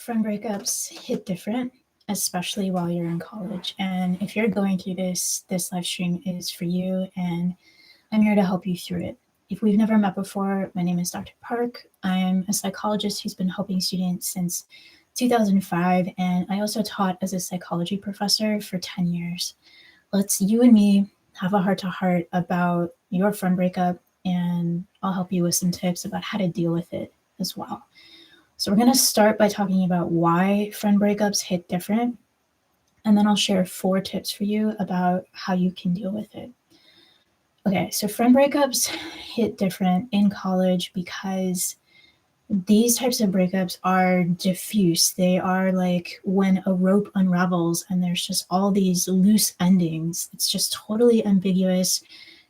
Friend breakups hit different, especially while you're in college. And if you're going through this live stream is for you, and I'm here to help you through it. If we've never met before, my name is Dr. Parke. I'm a psychologist who's been helping students since 2005, and I also taught as a psychology professor for 10 years. Let's you and me have a heart-to-heart about your friend breakup, and I'll help you with some tips about how to deal with it as well. So we're going to start by talking about why friend breakups hit different, and then I'll share 4 tips for you about how you can deal with it. Okay, so friend breakups hit different in college because these types of breakups are diffuse. They are like when a rope unravels and there's just all these loose endings. It's just totally ambiguous.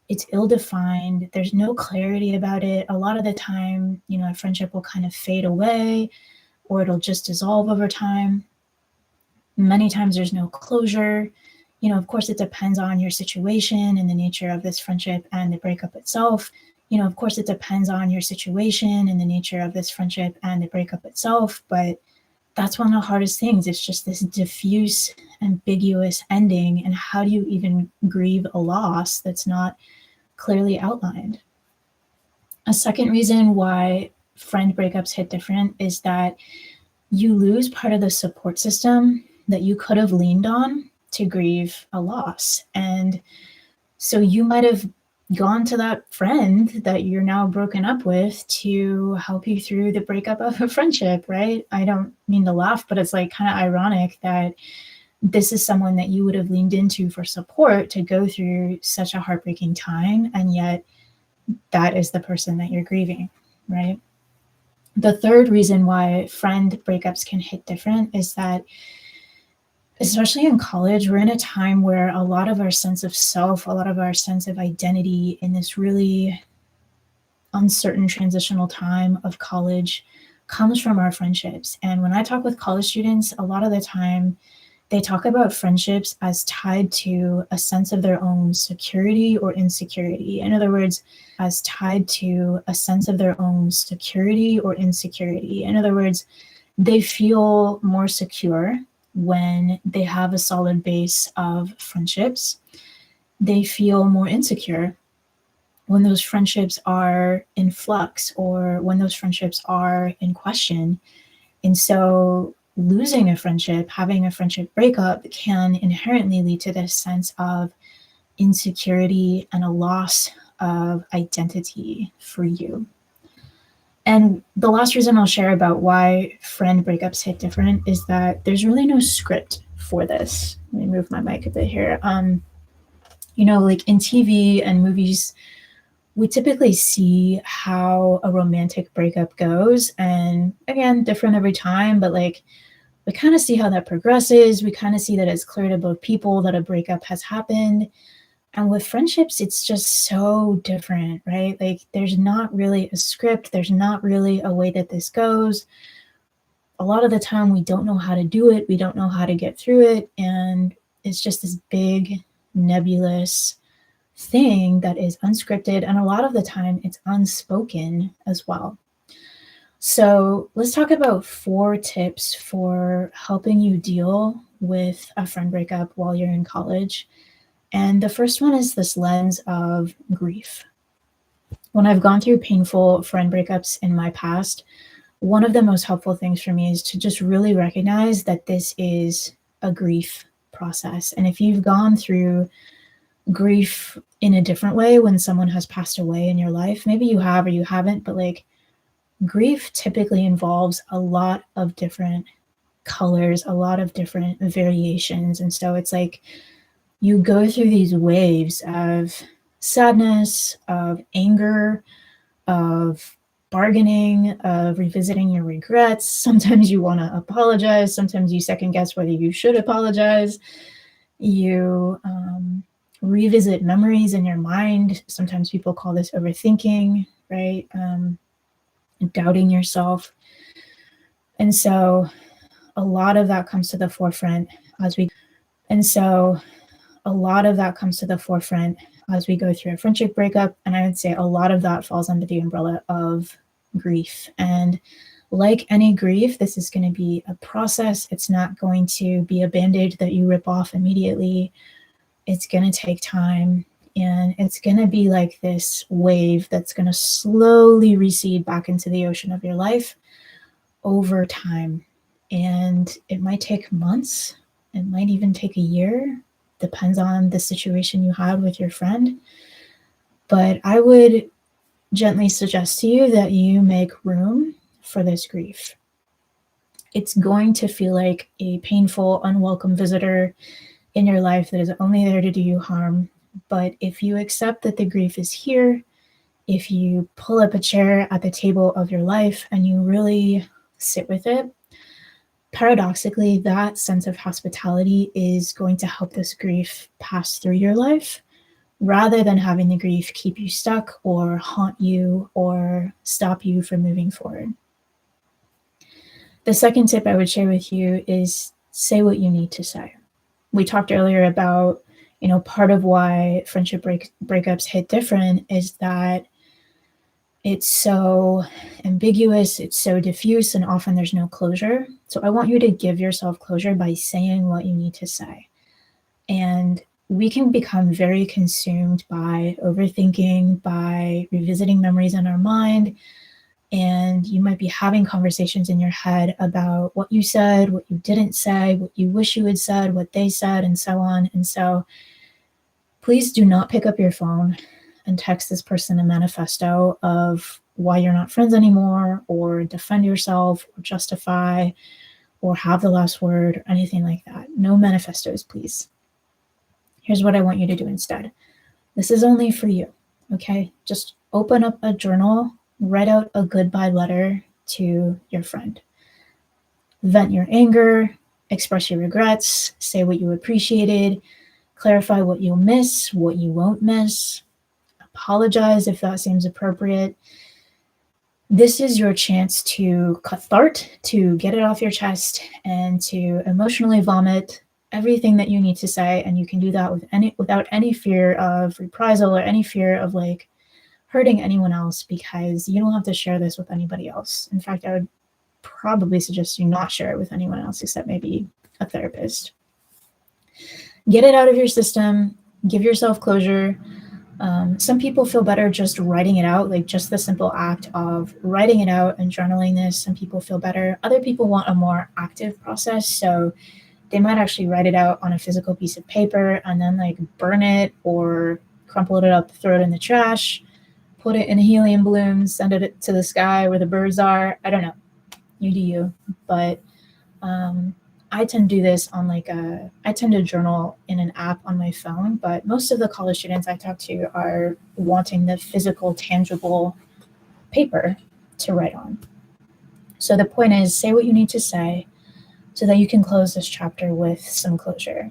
It's ill-defined. There's no clarity about it. A lot of the time, a friendship will kind of fade away or it'll just dissolve over time. Many times there's no closure. Of course, it depends on your situation and the nature of this friendship and the breakup itself. Of course, it depends on your situation and the nature of this friendship and the breakup itself. But that's one of the hardest things. It's just this diffuse, ambiguous ending. And how do you even grieve a loss that's not clearly outlined? A second reason why friend breakups hit different is that you lose part of the support system that you could have leaned on to grieve a loss. And so you might have gone to that friend that you're now broken up with to help you through the breakup of a friendship, right? I don't mean to laugh, but it's like kind of ironic that this is someone that you would have leaned into for support to go through such a heartbreaking time, and yet that is the person that you're grieving, right? The third reason why friend breakups can hit different is that, especially in college, we're in a time where a lot of our sense of self, a lot of our sense of identity in this really uncertain transitional time of college comes from our friendships. And when I talk with college students, a lot of the time they talk about friendships as tied to a sense of their own security or insecurity. In other words, as tied to a sense of their own security or insecurity. In other words, they feel more secure when they have a solid base of friendships. They feel more insecure when those friendships are in flux or when those friendships are in question. And so losing a friendship, having a friendship breakup can inherently lead to this sense of insecurity and a loss of identity for you. And the last reason I'll share about why friend breakups hit different is that there's really no script for this. Let me move my mic a bit here. Like in TV and movies, we typically see how a romantic breakup goes. And again, different every time, but like we kind of see how that progresses. We kind of see that it's clear to both people that a breakup has happened. And with friendships, it's just so different, right? Like there's not really a script. There's not really a way that this goes. A lot of the time we don't know how to do it. We don't know how to get through it. And it's just this big nebulous thing that is unscripted. And a lot of the time it's unspoken as well. So let's talk about 4 tips for helping you deal with a friend breakup while you're in college. And the first one is this lens of grief. When I've gone through painful friend breakups in my past, one of the most helpful things for me is to just really recognize that this is a grief process. And if you've gone through grief in a different way when someone has passed away in your life, maybe you have or you haven't, but like grief typically involves a lot of different colors, a lot of different variations. And so it's like you go through these waves of sadness, of anger, of bargaining, of revisiting your regrets. Sometimes you want to apologize. Sometimes you second guess whether you should apologize. You revisit memories in your mind. Sometimes people call this overthinking, right? Doubting yourself. And so a lot of that comes to the forefront as we go through a friendship breakup. And I would say a lot of that falls under the umbrella of grief. And Like any grief, this is going to be a process. It's not going to be a band-aid that you rip off immediately. It's going to take time, and it's going to be like this wave that's going to slowly recede back into the ocean of your life over time. And it might take months. It might even take a year. Depends on the situation you had with your friend. But I would gently suggest to you that you make room for this grief. It's going to feel like a painful, unwelcome visitor in your life that is only there to do you harm. But if you accept that the grief is here, if you pull up a chair at the table of your life and you really sit with it, paradoxically, that sense of hospitality is going to help this grief pass through your life, rather than having the grief keep you stuck or haunt you or stop you from moving forward. The second tip I would share with you is say what you need to say. We talked earlier about, part of why friendship breakups hit different is that it's so ambiguous, it's so diffuse, and often there's no closure. So I want you to give yourself closure by saying what you need to say. And we can become very consumed by overthinking, by revisiting memories in our mind. And you might be having conversations in your head about what you said, what you didn't say, what you wish you had said, what they said, and so on. And so please do not pick up your phone and text this person a manifesto of why you're not friends anymore, or defend yourself, or justify, or have the last word, or anything like that. No manifestos, please. Here's what I want you to do instead. This is only for you, okay? Just open up a journal, write out a goodbye letter to your friend. Vent your anger, express your regrets, say what you appreciated, clarify what you'll miss, what you won't miss, apologize if that seems appropriate. This is your chance to cathartic, to get it off your chest, and to emotionally vomit everything that you need to say. And you can do that without any fear of reprisal or any fear of hurting anyone else, because you don't have to share this with anybody else. In fact, I would probably suggest you not share it with anyone else except maybe a therapist. Get it out of your system, give yourself closure. Some people feel better just writing it out, like just the simple act of writing it out and journaling this. Some people feel better. Other people want a more active process, so they might actually write it out on a physical piece of paper and then burn it or crumple it up, throw it in the trash, put it in a helium balloon, send it to the sky where the birds are. I don't know. You do you. But I tend to do this on I tend to journal in an app on my phone, but most of the college students I talk to are wanting the physical, tangible paper to write on. So the point is, say what you need to say so that you can close this chapter with some closure.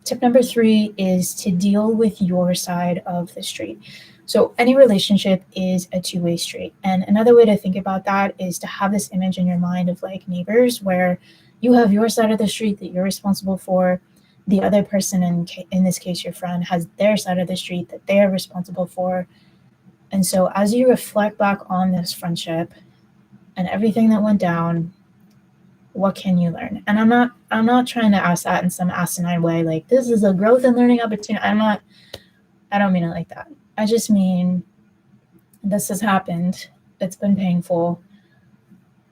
Tip number 3 is to deal with your side of the street. So any relationship is a two-way street. And another way to think about that is to have this image in your mind of neighbors, where you have your side of the street that you're responsible for. The other person, in this case your friend, has their side of the street that they are responsible for. And so as you reflect back on this friendship and everything that went down, what can you learn? And I'm not trying to ask that in some asinine way, this is a growth and learning opportunity. I don't mean it like that. I just mean, this has happened. It's been painful.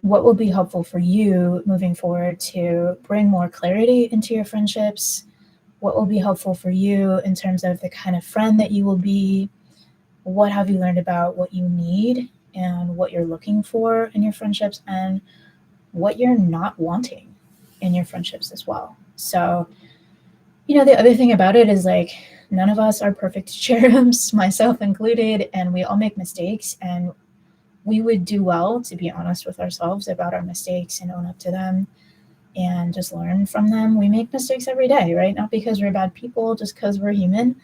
What will be helpful for you moving forward to bring more clarity into your friendships? What will be helpful for you in terms of the kind of friend that you will be? What have you learned about what you need and what you're looking for in your friendships, and what you're not wanting in your friendships as well? So, the other thing about it is none of us are perfect cherubs, myself included, and we all make mistakes, and we would do well to be honest with ourselves about our mistakes and own up to them and just learn from them. We make mistakes every day, right? Not because we're bad people, just because we're human.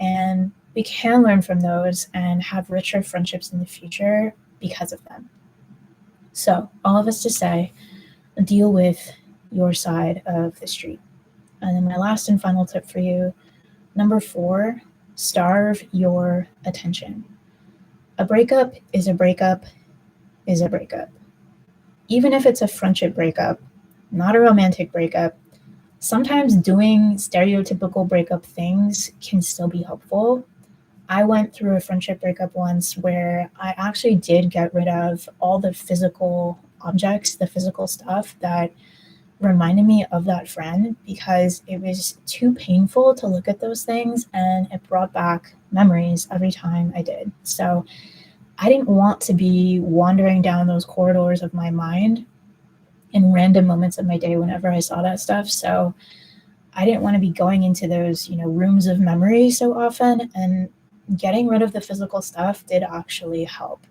And we can learn from those and have richer friendships in the future because of them. So all of us to say, deal with your side of the street. And then my last and final tip for you, number 4, starve your attention. A breakup is a breakup is a breakup. even if it's a friendship breakup, not a romantic breakup, sometimes doing stereotypical breakup things can still be helpful. I went through a friendship breakup once where I actually did get rid of all the physical objects, the physical stuff that reminded me of that friend, because it was too painful to look at those things and it brought back memories every time I did. So I didn't want to be wandering down those corridors of my mind in random moments of my day whenever I saw that stuff. So I didn't want to be going into those, rooms of memory so often, and getting rid of the physical stuff did actually help.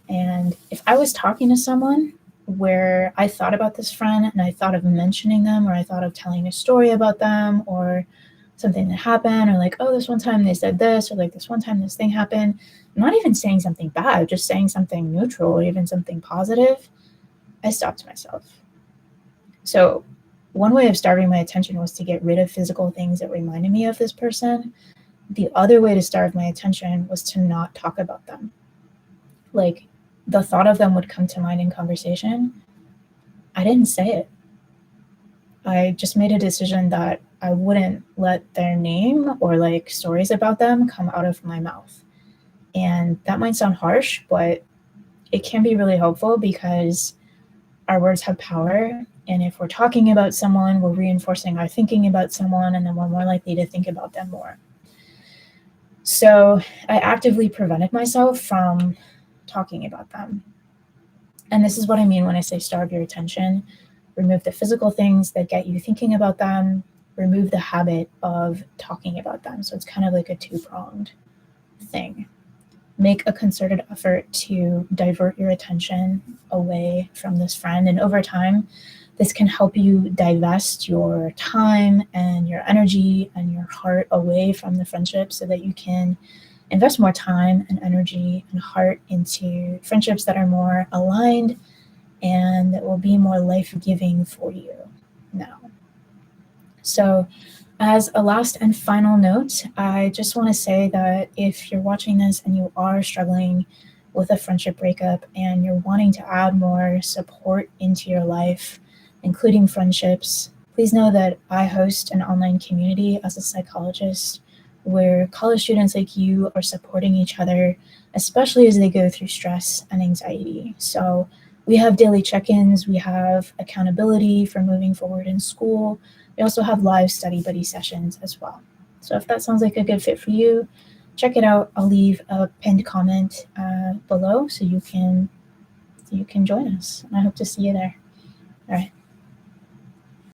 And if I was talking to someone where I thought about this friend and I thought of mentioning them, or I thought of telling a story about them, or something that happened, or like, oh, this one time they said this, or like this one time this thing happened, I'm not even saying something bad, just saying something neutral or even something positive, I stopped myself. So one way of starving my attention was to get rid of physical things that reminded me of this person. The other way to starve my attention was to not talk about them. Like, the thought of them would come to mind in conversation. I didn't say it. I just made a decision that I wouldn't let their name or like stories about them come out of my mouth. And that might sound harsh, but it can be really helpful, because our words have power. And if we're talking about someone, we're reinforcing our thinking about someone, and then we're more likely to think about them more. So I actively prevented myself from talking about them. And this is what I mean when I say starve your attention. Remove the physical things that get you thinking about them. Remove the habit of talking about them. So it's kind of like a two-pronged thing. Make a concerted effort to divert your attention away from this friend. And over time, this can help you divest your time and your energy and your heart away from the friendship, so that you can invest more time and energy and heart into friendships that are more aligned and that will be more life-giving for you now. So as a last and final note, I just want to say that if you're watching this and you are struggling with a friendship breakup and you're wanting to add more support into your life, including friendships, please know that I host an online community as a psychologist where college students like you are supporting each other, especially as they go through stress and anxiety. So we have daily check-ins, we have accountability for moving forward in school. We also have live study buddy sessions as well. So if that sounds like a good fit for you, check it out. I'll leave a pinned comment below so you can join us. And I hope to see you there. All right.